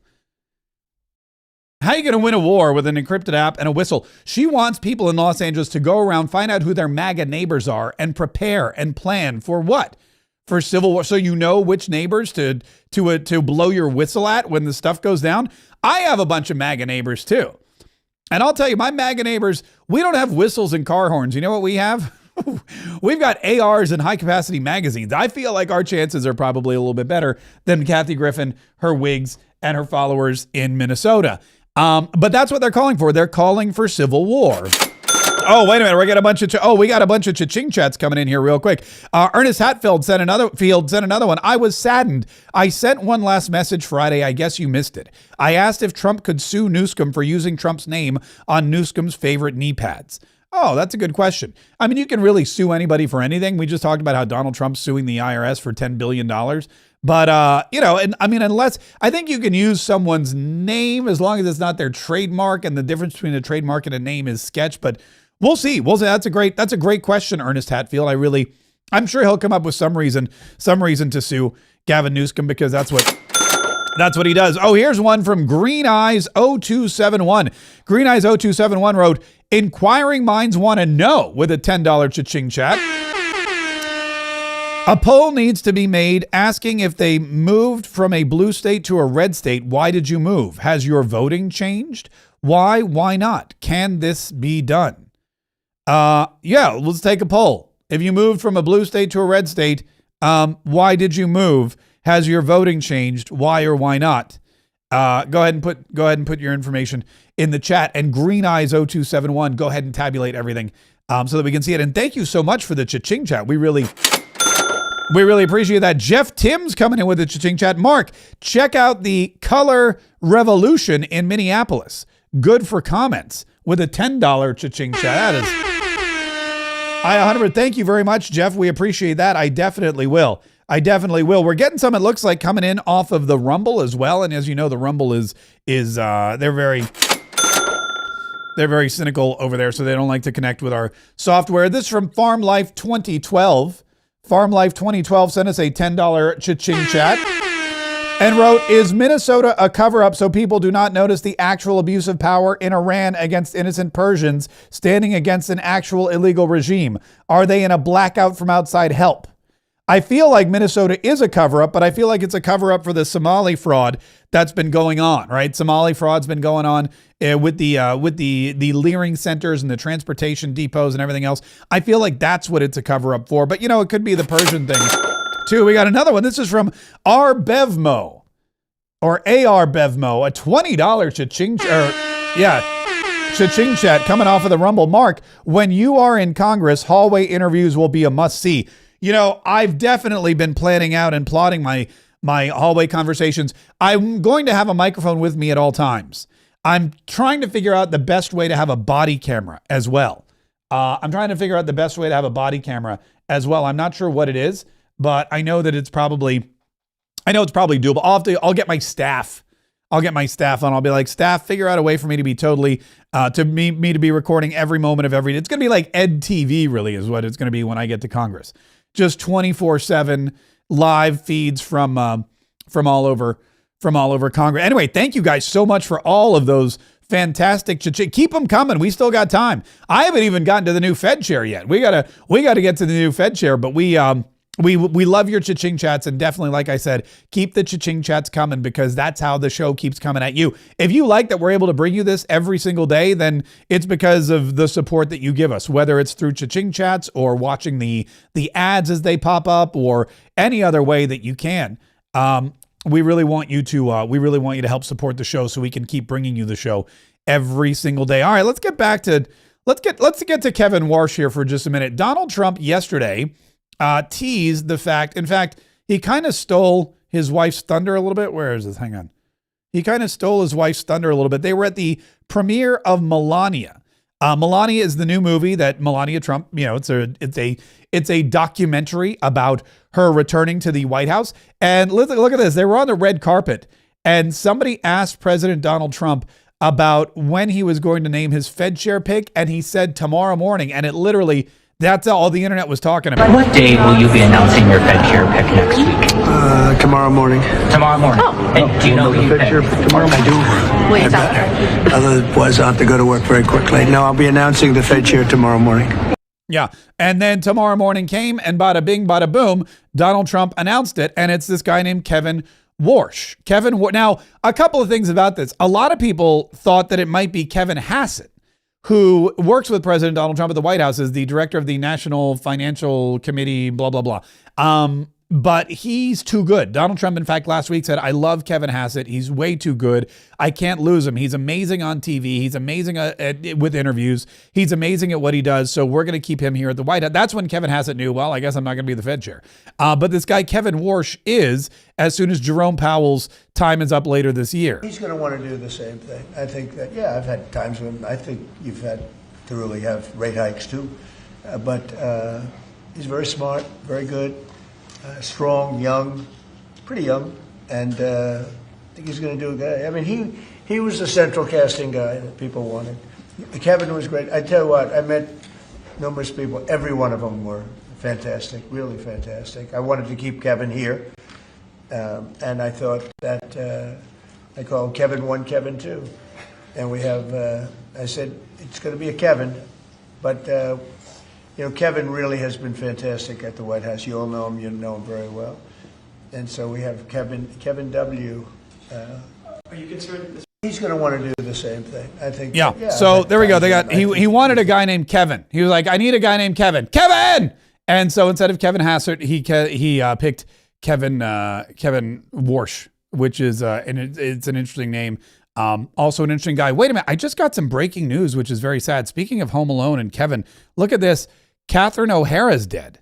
How are you going to win a war with an encrypted app and a whistle? She wants people in Los Angeles to go around, find out who their MAGA neighbors are, and prepare and plan for what? For civil war. So you know which neighbors to blow your whistle at when the stuff goes down. I have a bunch of MAGA neighbors too. And I'll tell you, my MAGA neighbors, we don't have whistles and car horns. You know what we have? We've got ARs and high-capacity magazines. I feel like our chances are probably a little bit better than Kathy Griffin, her Whigs, and her followers in Minnesota. But that's what they're calling for. They're calling for civil war. Oh, wait a minute. We got a bunch of cha-ching chats coming in here real quick. Ernest Hatfield sent another one. I was saddened. I sent one last message Friday. I guess you missed it. I asked if Trump could sue Newsom for using Trump's name on Newsom's favorite knee pads. Oh, that's a good question. I mean, you can really sue anybody for anything. We just talked about how Donald Trump's suing the IRS for $10 billion. But, and I mean, I think you can use someone's name as long as it's not their trademark, and the difference between a trademark and a name is sketch, but we'll see. That's a great question, Ernest Hatfield. I'm sure he'll come up with some reason to sue Gavin Newsom, because that's what he does. Oh, here's one from Green Eyes 0271. Green Eyes 0271 wrote, "Inquiring minds want to know," with a $10 cha-ching chat. "A poll needs to be made asking if they moved from a blue state to a red state. Why did you move? Has your voting changed? Why? Why not? Can this be done?" Yeah, let's take a poll. If you moved from a blue state to a red state, why did you move? Has your voting changed? Why or why not? Go ahead and put your information in the chat. And Green Eyes 0271, go ahead and tabulate everything so that we can see it. And thank you so much for the cha-ching chat. We really appreciate that. Jeff Timms coming in with the cha-ching chat. Mark, check out the Color Revolution in Minneapolis. Good for comments, with a $10 cha-ching chat. That is, I 100%. Thank you very much, Jeff. We appreciate that. I definitely will. We're getting some, it looks like, coming in off of the Rumble as well. And as you know, the Rumble is they're very cynical over there, so they don't like to connect with our software. This is from Farm Life 2012. Farm Life 2012 sent us a $10 cha-ching chat and wrote, "Is Minnesota a cover-up so people do not notice the actual abuse of power in Iran against innocent Persians standing against an actual illegal regime? Are they in a blackout from outside help?" I feel like Minnesota is a cover-up, but I feel like it's a cover-up for the Somali fraud that's been going on, right? Somali fraud's been going on with the Leering centers and the transportation depots and everything else. I feel like that's what it's a cover-up for. But, it could be the Persian thing, too. We got another one. This is from R. Bevmo, or A.R. Bevmo, a $20 cha-ching cha-ching chat coming off of the Rumble. Mark, when you are in Congress, hallway interviews will be a must-see. I've definitely been planning out and plotting my hallway conversations. I'm going to have a microphone with me at all times. I'm trying to figure out the best way to have a body camera as well. I'm not sure what it is, but I know that it's probably doable. I'll get my staff. I'll be like, staff, figure out a way for me to be totally, to be recording every moment of every day. It's going to be like Ed TV, really, is what it's going to be when I get to Congress. Just 24/7 live feeds from all over Congress. Anyway, thank you guys so much for all of those fantastic keep them coming. We still got time. I haven't even gotten to the new Fed chair yet. We gotta get to the new Fed chair, but we love your cha-ching chats, and definitely, like I said, keep the cha-ching chats coming, because that's how the show keeps coming at you. If you like that we're able to bring you this every single day, then it's because of the support that you give us, whether it's through cha-ching chats or watching the ads as they pop up, or any other way that you can. We really want you to help support the show so we can keep bringing you the show every single day. All right, let's get to Kevin Warsh here for just a minute. Donald Trump yesterday teased the fact, in fact, he kind of stole his wife's thunder a little bit. Where is this? Hang on. He kind of stole his wife's thunder a little bit. They were at the premiere of Melania. Melania is the new movie that Melania Trump, it's a documentary about her returning to the White House. And look at this. They were on the red carpet, and somebody asked President Donald Trump about when he was going to name his Fed chair pick, and he said tomorrow morning, and that's all the internet was talking about. What day will you be announcing your Fed chair pick next week? Tomorrow morning. Tomorrow morning. Oh. And do you know who you picked? Tomorrow I do. Wait, after. Otherwise, I'll have to go to work very quickly. No, I'll be announcing the Fed chair tomorrow morning. Yeah. And then tomorrow morning came, and bada bing, bada boom, Donald Trump announced it. And it's this guy named Kevin Warsh. Now, a couple of things about this. A lot of people thought that it might be Kevin Hassett, who works with President Donald Trump at the White House, is the director of the National Financial Committee, blah, blah, blah. But he's too good. Donald Trump, in fact, last week said, I love Kevin Hassett. He's way too good. I can't lose him. He's amazing on TV. He's amazing with interviews. He's amazing at what he does. So we're going to keep him here at the White House. That's when Kevin Hassett knew, well, I guess I'm not going to be the Fed chair. But this guy, Kevin Warsh, is, as soon as Jerome Powell's time is up later this year. He's going to want to do the same thing. I think that, yeah, I've had times when I think you've had to really have rate hikes too. But he's very smart, very good. Strong, young, pretty young, and I think he's going to do a good. I mean, he was the central casting guy that people wanted. Kevin was great. I tell you what, I met numerous people. Every one of them were fantastic, really fantastic. I wanted to keep Kevin here, and I thought that I call him Kevin 1, Kevin 2, and we have. I said it's going to be a Kevin, but. You know, Kevin really has been fantastic at the White House. You all know him. You know him very well. And so we have Kevin W. Are you concerned? He's going to want to do the same thing, I think. Yeah. So there we go. They got he wanted a guy named Kevin. He was like, I need a guy named Kevin. Kevin! And so instead of Kevin Hassett, he picked Kevin Warsh, which is and it's an interesting name. Also an interesting guy. Wait a minute. I just got some breaking news, which is very sad. Speaking of Home Alone and Kevin, look at this. Catherine O'Hara's dead.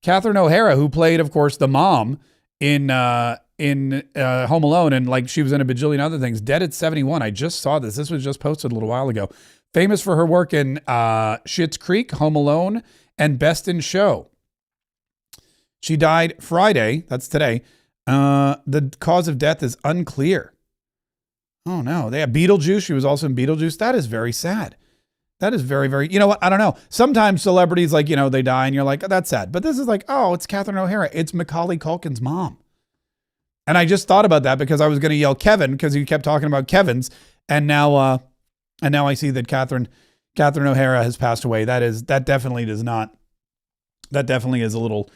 Catherine O'Hara, who played, of course, the mom in Home Alone, and like she was in a bajillion other things, dead at 71. I just saw this. This was just posted a little while ago. Famous for her work in Schitt's Creek, Home Alone, and Best in Show. She died Friday. That's today. The cause of death is unclear. Oh, no. They have Beetlejuice. She was also in Beetlejuice. That is very sad. That is very, very, you know what? I don't know. Sometimes celebrities, like, you know, they die and you're like, oh, that's sad. But this is like, oh, it's Catherine O'Hara. It's Macaulay Culkin's mom. And I just thought about that because I was going to yell Kevin because you kept talking about Kevin's. And now I see that Catherine O'Hara has passed away. That definitely is a little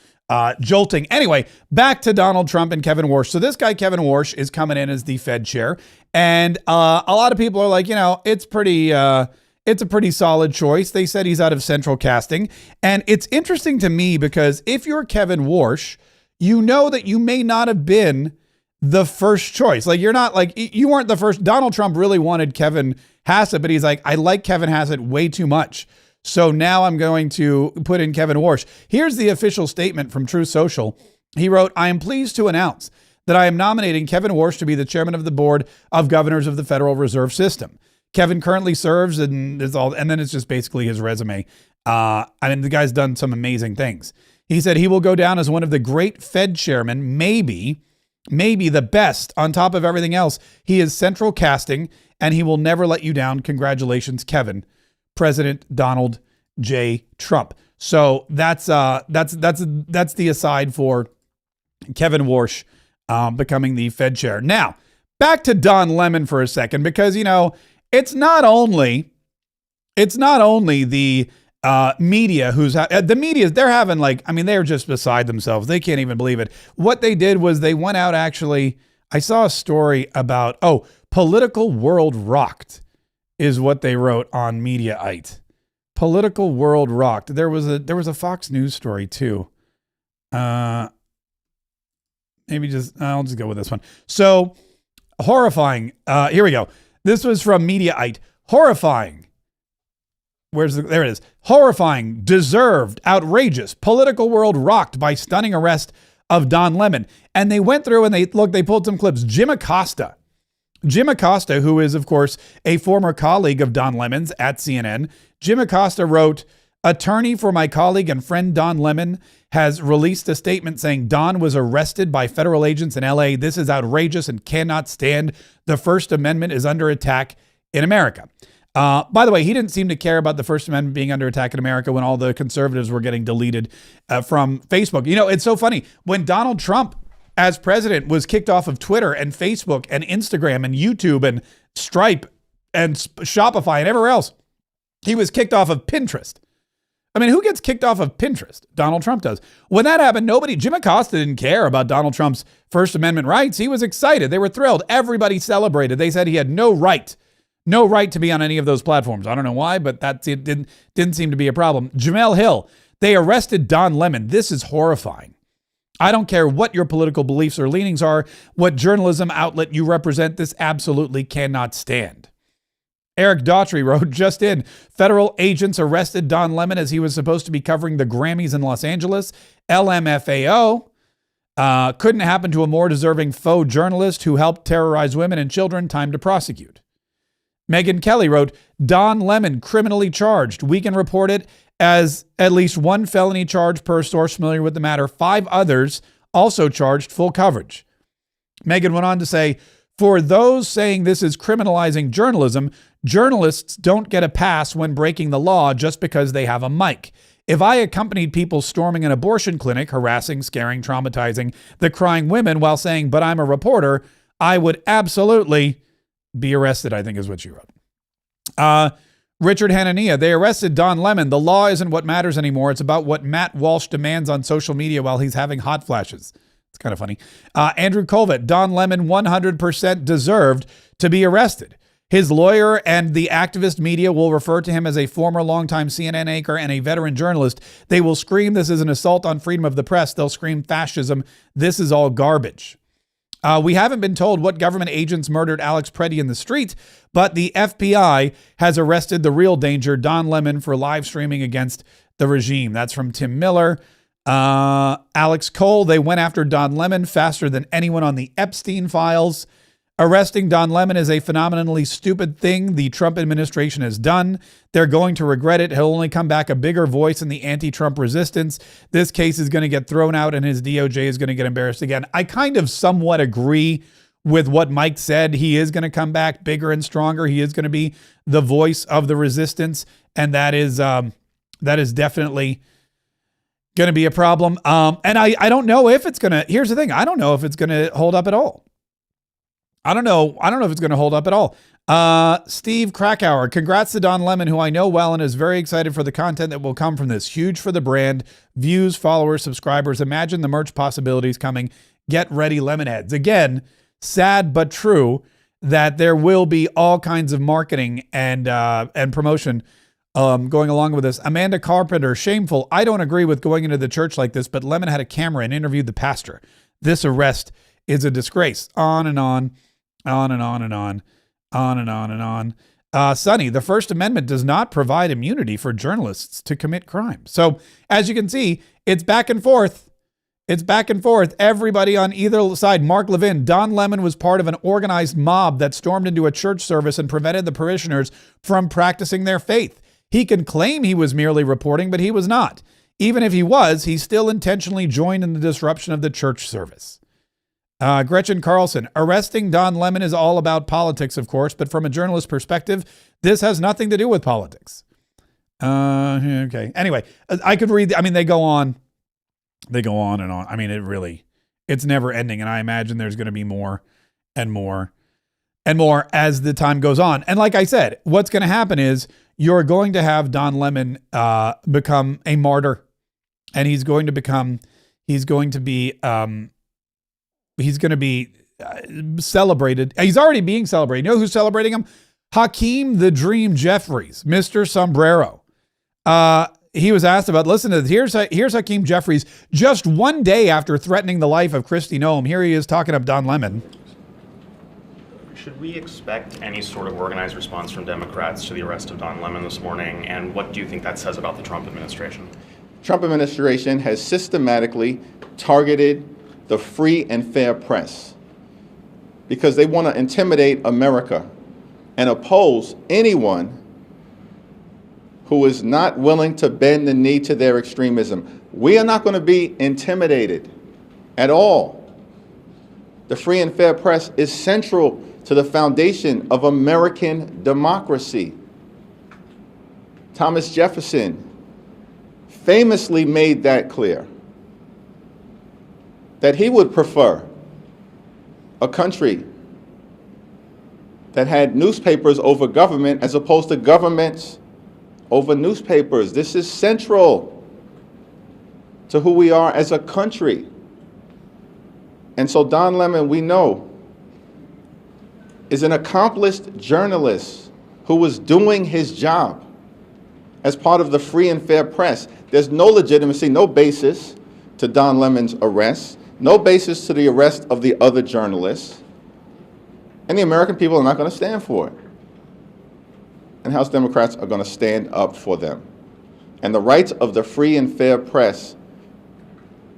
jolting. Anyway, back to Donald Trump and Kevin Warsh. So this guy, Kevin Warsh, is coming in as the Fed chair. And a lot of people are like, you know, it's a pretty solid choice. They said he's out of central casting. And it's interesting to me because if you're Kevin Warsh, you know that you may not have been the first choice. Like, you're not like, you weren't the first. Donald Trump really wanted Kevin Hassett, but he's like, I like Kevin Hassett way too much. So now I'm going to put in Kevin Warsh. Here's the official statement from Truth Social. He wrote, I am pleased to announce that I am nominating Kevin Warsh to be the chairman of the board of governors of the Federal Reserve System. Kevin currently serves, and then it's just basically his resume. I mean, the guy's done some amazing things. He said he will go down as one of the great Fed chairmen, maybe the best. On top of everything else, he is central casting, and he will never let you down. Congratulations, Kevin. President Donald J. Trump. So that's the aside for Kevin Warsh becoming the Fed chair. Now, back to Don Lemon for a second, because, you know, it's not only the media the media, they're having like, I mean, they're just beside themselves. They can't even believe it. What they did was they went out, actually, I saw a story about, Political World Rocked is what they wrote on Mediaite. Political World Rocked. There was a Fox News story too. I'll just go with this one. So horrifying. Here we go. This was from Mediaite. Horrifying. There it is. Horrifying, deserved, outrageous. Political world rocked by stunning arrest of Don Lemon. And they went through and they pulled some clips. Jim Acosta, who is, of course, a former colleague of Don Lemon's at CNN. Jim Acosta wrote, attorney for my colleague and friend Don Lemon has released a statement saying Don was arrested by federal agents in LA. This is outrageous and cannot stand. The First Amendment is under attack in America. By the way, he didn't seem to care about the First Amendment being under attack in America when all the conservatives were getting deleted from Facebook. You know, it's so funny. When Donald Trump, as president, was kicked off of Twitter and Facebook and Instagram and YouTube and Stripe and Shopify and everywhere else, he was kicked off of Pinterest. I mean, who gets kicked off of Pinterest? Donald Trump does. When that happened, Jim Acosta didn't care about Donald Trump's First Amendment rights. He was excited. They were thrilled. Everybody celebrated. They said he had no right No right to be on any of those platforms. I don't know why, but it didn't seem to be a problem. Jamel Hill, they arrested Don Lemon. This is horrifying. I don't care what your political beliefs or leanings are, what journalism outlet you represent, this absolutely cannot stand. Eric Daughtry wrote, just in, federal agents arrested Don Lemon as he was supposed to be covering the Grammys in Los Angeles. LMFAO. Couldn't happen to a more deserving faux journalist who helped terrorize women and children. Time to prosecute. Megan Kelly wrote, Don Lemon criminally charged. We can report it as at least one felony charge per source familiar with the matter. 5 others also charged full coverage. Megan went on to say, for those saying this is criminalizing journalism, journalists don't get a pass when breaking the law just because they have a mic. If I accompanied people storming an abortion clinic, harassing, scaring, traumatizing the crying women while saying, but I'm a reporter, I would absolutely be arrested, I think is what she wrote. Richard Hanania, they arrested Don Lemon. The law isn't what matters anymore. It's about what Matt Walsh demands on social media while he's having hot flashes. It's kind of funny. Andrew Colvett, Don Lemon 100% deserved to be arrested. His lawyer and the activist media will refer to him as a former longtime CNN anchor and a veteran journalist. They will scream this is an assault on freedom of the press. They'll scream fascism. This is all garbage. We haven't been told what government agents murdered Alex Preddy in the street, but the FBI has arrested the real danger, Don Lemon, for live streaming against the regime. That's from Tim Miller. Alex Cole, they went after Don Lemon faster than anyone on the Epstein files. Arresting Don Lemon is a phenomenally stupid thing the Trump administration has done. They're going to regret it. He'll only come back a bigger voice in the anti-Trump resistance. This case is going to get thrown out and his DOJ is going to get embarrassed again. I kind of somewhat agree with what Mike said. He is going to come back bigger and stronger. He is going to be the voice of the resistance. And that is definitely going to be a problem. And I don't know if it's going to, here's the thing. I don't know if it's going to hold up at all. I don't know if it's going to hold up at all. Steve Krakauer, congrats to Don Lemon, who I know well and is very excited for the content that will come from this. Huge for the brand, views, followers, subscribers. Imagine the merch possibilities coming. Get ready, Lemonheads. Again, sad but true that there will be all kinds of marketing and promotion going along with this. Amanda Carpenter, shameful. I don't agree with going into the church like this, but Lemon had a camera and interviewed the pastor. This arrest is a disgrace. On and on. On and on and on. On and on and on. Sonny, the First Amendment does not provide immunity for journalists to commit crime. So as you can see, it's back and forth. It's back and forth. Everybody on either side. Mark Levin, Don Lemon was part of an organized mob that stormed into a church service and prevented the parishioners from practicing their faith. He can claim he was merely reporting, but he was not. Even if he was, he still intentionally joined in the disruption of the church service. Gretchen Carlson, arresting Don Lemon is all about politics, of course, but from a journalist perspective, this has nothing to do with politics. Okay. Anyway, I could read, they go on and on. I mean, it's never ending. And I imagine there's going to be more and more and more as the time goes on. And like I said, what's going to happen is you're going to have Don Lemon become a martyr, and he's going to be celebrated. He's already being celebrated. You know who's celebrating him? Hakeem the Dream Jeffries, Mr. Sombrero. He was asked about, listen to this. Here's Hakeem Jeffries just one day after threatening the life of Kristi Noem. Here he is talking of Don Lemon. Should we expect any sort of organized response from Democrats to the arrest of Don Lemon this morning? And what do you think that says about the Trump administration? Trump administration has systematically targeted the free and fair press because they want to intimidate America and oppose anyone who is not willing to bend the knee to their extremism. We are not going to be intimidated at all. The free and fair press is central to the foundation of American democracy. Thomas Jefferson famously made that clear, that he would prefer a country that had newspapers over government as opposed to governments over newspapers. This is central to who we are as a country. And so Don Lemon, we know, is an accomplished journalist who was doing his job as part of the free and fair press. There's no legitimacy, no basis to Don Lemon's arrest, no basis to the arrest of the other journalists, and the American people are not going to stand for it. And House Democrats are going to stand up for them. And the rights of the free and fair press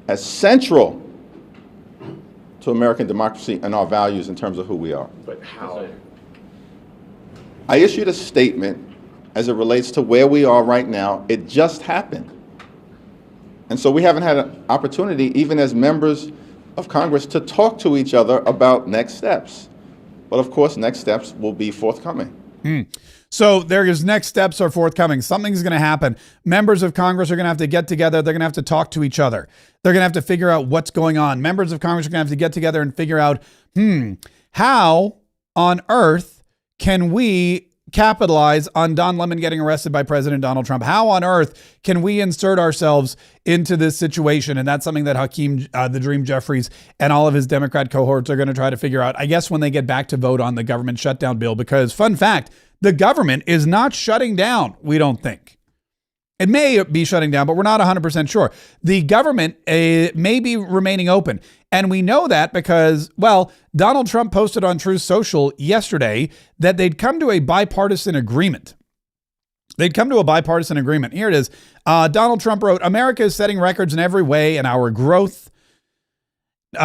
as central to American democracy and our values in terms of who we are. But how? I issued a statement as it relates to where we are right now. It just happened. And so we haven't had an opportunity, even as members of Congress, to talk to each other about next steps. But of course, next steps will be forthcoming. So there is next steps are forthcoming. Something's going to happen. Members of Congress are going to have to get together. They're going to have to talk to each other. They're going to have to figure out what's going on. Members of Congress are going to have to get together and figure out, how on earth can we capitalize on Don Lemon getting arrested by President Donald Trump? How on earth can we insert ourselves into this situation? And that's something that Hakeem, the Dream Jeffries, and all of his Democrat cohorts are going to try to figure out, I guess, when they get back to vote on the government shutdown bill. Because, fun fact, the government is not shutting down, we don't think. It may be shutting down, but we're not 100% sure. The government may be remaining open. And we know that because, well, Donald Trump posted on Truth Social yesterday that they'd come to a bipartisan agreement. They'd come to a bipartisan agreement. Here it is. Donald Trump wrote, "America is setting records in every way, and our growth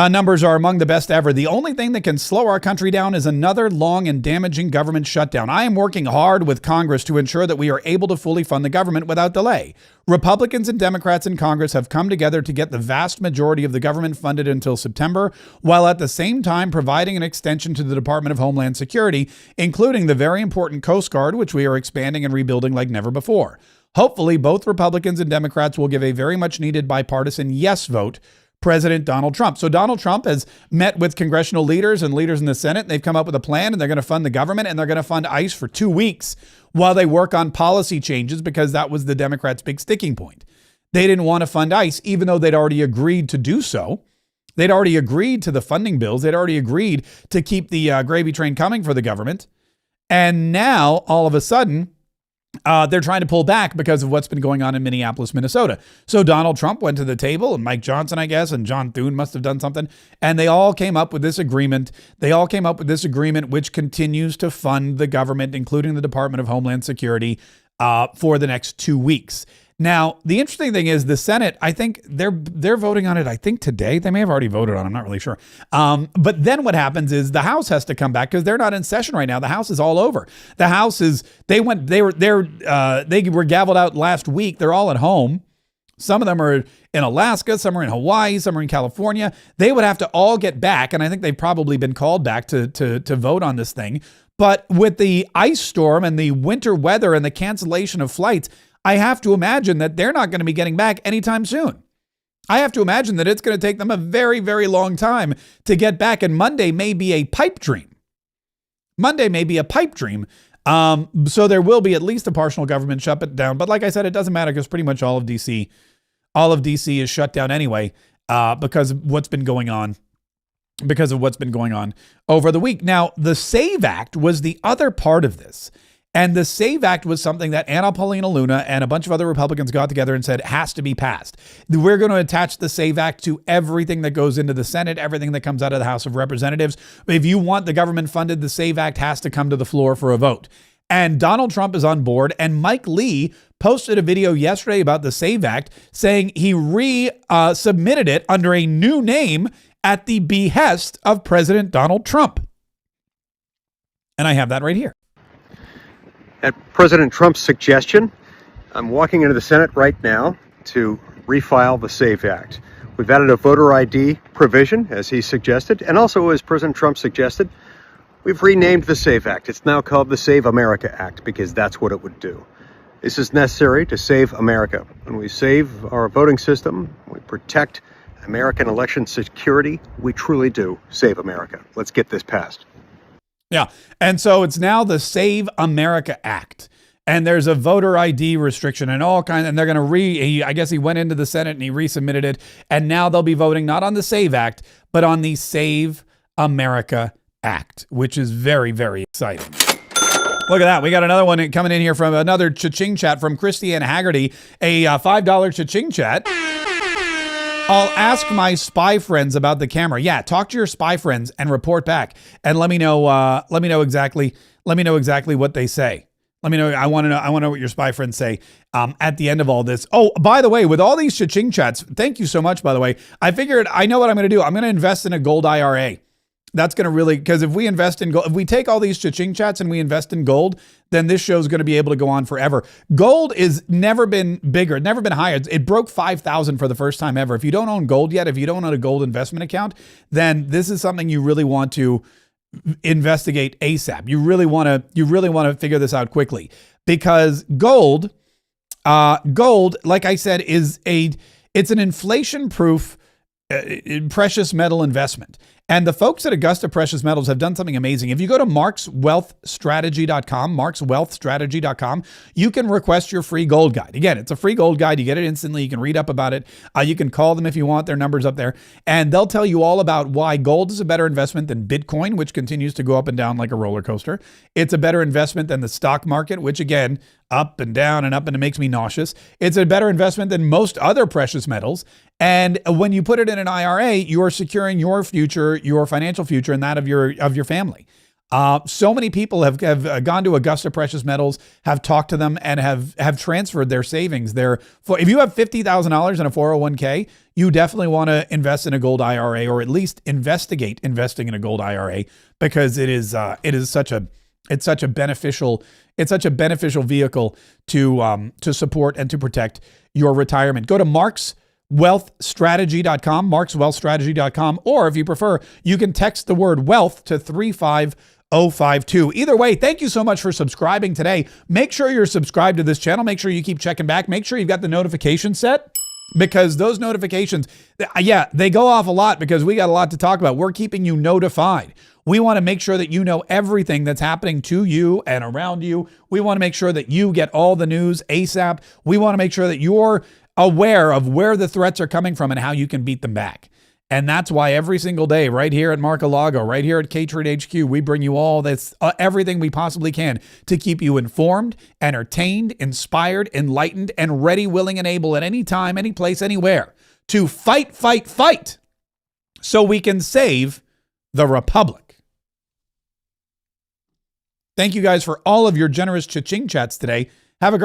numbers are among the best ever. The only thing that can slow our country down is another long and damaging government shutdown. I am working hard with Congress to ensure that we are able to fully fund the government without delay. Republicans and Democrats in Congress have come together to get the vast majority of the government funded until September, while at the same time providing an extension to the Department of Homeland Security, including the very important Coast Guard, which we are expanding and rebuilding like never before. Hopefully, both Republicans and Democrats will give a very much needed bipartisan yes vote President Donald Trump." So Donald Trump has met with congressional leaders and leaders in the Senate. They've come up with a plan, and they're going to fund the government, and they're going to fund ICE for 2 weeks while they work on policy changes, because that was the Democrats' big sticking point. They didn't want to fund ICE, even though they'd already agreed to do so. They'd already agreed to the funding bills. They'd already agreed to keep the gravy train coming for the government. And now, all of a sudden, they're trying to pull back because of what's been going on in Minneapolis, Minnesota. So Donald Trump went to the table, and Mike Johnson, I guess, and John Thune must have done something. And they all came up with this agreement. Which continues to fund the government, including the Department of Homeland Security, for the next 2 weeks. Now, the interesting thing is the Senate, I think they're voting on it, I think today. They may have already voted on it. I'm not really sure. But then what happens is the House has to come back because they're not in session right now. The House is all over. The House is, they were gavelled out last week. They're all at home. Some of them are in Alaska, some are in Hawaii, some are in California. They would have to all get back, and I think they've probably been called back to vote on this thing. But with the ice storm and the winter weather and the cancellation of flights, I have to imagine that they're not going to be getting back anytime soon. I have to imagine that it's going to take them a very, very long time to get back, and Monday may be a pipe dream. So there will be at least a partial government shutdown. But like I said, it doesn't matter because pretty much all of DC is shut down anyway because of what's been going on. Over the week. Now, the SAVE Act was the other part of this. And the SAVE Act was something that Anna Paulina Luna and a bunch of other Republicans got together and said has to be passed. We're going to attach the SAVE Act to everything that goes into the Senate, everything that comes out of the House of Representatives. If you want the government funded, the SAVE Act has to come to the floor for a vote. And Donald Trump is on board. And Mike Lee posted a video yesterday about the SAVE Act saying he submitted it under a new name at the behest of President Donald Trump. And I have that right here. At President Trump's suggestion, I'm walking into the Senate right now to refile the SAVE Act. We've added a voter ID provision, as he suggested, and also, as President Trump suggested, we've renamed the SAVE Act. It's now called the Save America Act because that's what it would do. This is necessary to save America. When we save our voting system, we protect American election security, we truly do save America. Let's get this passed. Yeah. And so it's now the Save America Act. And there's a voter ID restriction and all kinds. And they're going to I guess he went into the Senate and he resubmitted it. And now they'll be voting not on the SAVE Act, but on the Save America Act, which is very, very exciting. Look at that. We got another one coming in here from another cha-ching chat from Christiane Haggerty, a $5 cha-ching chat. I'll ask my spy friends about the camera. Yeah, talk to your spy friends and report back and let me know exactly what they say. Let me know. I want to know what your spy friends say at the end of all this. Oh, by the way, with all these cha-ching chats, thank you so much, by the way. I figured I know what I'm going to do. I'm going to invest in a gold IRA. That's going to really, because if we invest in gold, if we take all these cha-ching chats and we invest in gold, then this show is going to be able to go on forever. Gold is never been bigger, never been higher. It broke 5,000 for the first time ever. If you don't own gold yet, if you don't own a gold investment account, then this is something you really want to investigate ASAP. You really want to figure this out quickly, because gold, like I said, it's an inflation-proof precious metal investment. And the folks at Augusta Precious Metals have done something amazing. If you go to markswealthstrategy.com, you can request your free gold guide. Again, it's a free gold guide. You get it instantly. You can read up about it. You can call them if you want. Their number's up there. And they'll tell you all about why gold is a better investment than Bitcoin, which continues to go up and down like a roller coaster. It's a better investment than the stock market, which again, up and down and up, and it makes me nauseous. It's a better investment than most other precious metals. And when you put it in an IRA, you are securing your future, your financial future, and that of your family. So many people have gone to Augusta Precious Metals, have talked to them, and have transferred their savings there. If you have $50,000 in a 401k, you definitely want to invest in a gold IRA, or at least investigate investing in a gold IRA, because it's such a beneficial vehicle to support and to protect your retirement. Go to markswealthstrategy.com, or if you prefer, you can text the word wealth to 35052. Either way, thank you so much for subscribing today. Make sure you're subscribed to this channel. Make sure you keep checking back. Make sure you've got the notification set, because those notifications, they go off a lot because we got a lot to talk about. We're keeping you notified. We want to make sure that you know everything that's happening to you and around you. We want to make sure that you get all the news ASAP. We want to make sure that you're aware of where the threats are coming from and how you can beat them back. And that's why every single day, right here at Mar-a-Lago, right here at K-Trade HQ, we bring you all this, everything we possibly can to keep you informed, entertained, inspired, enlightened, and ready, willing, and able at any time, any place, anywhere to fight, so we can save the Republic. Thank you guys for all of your generous cha-ching chats today. Have a great week.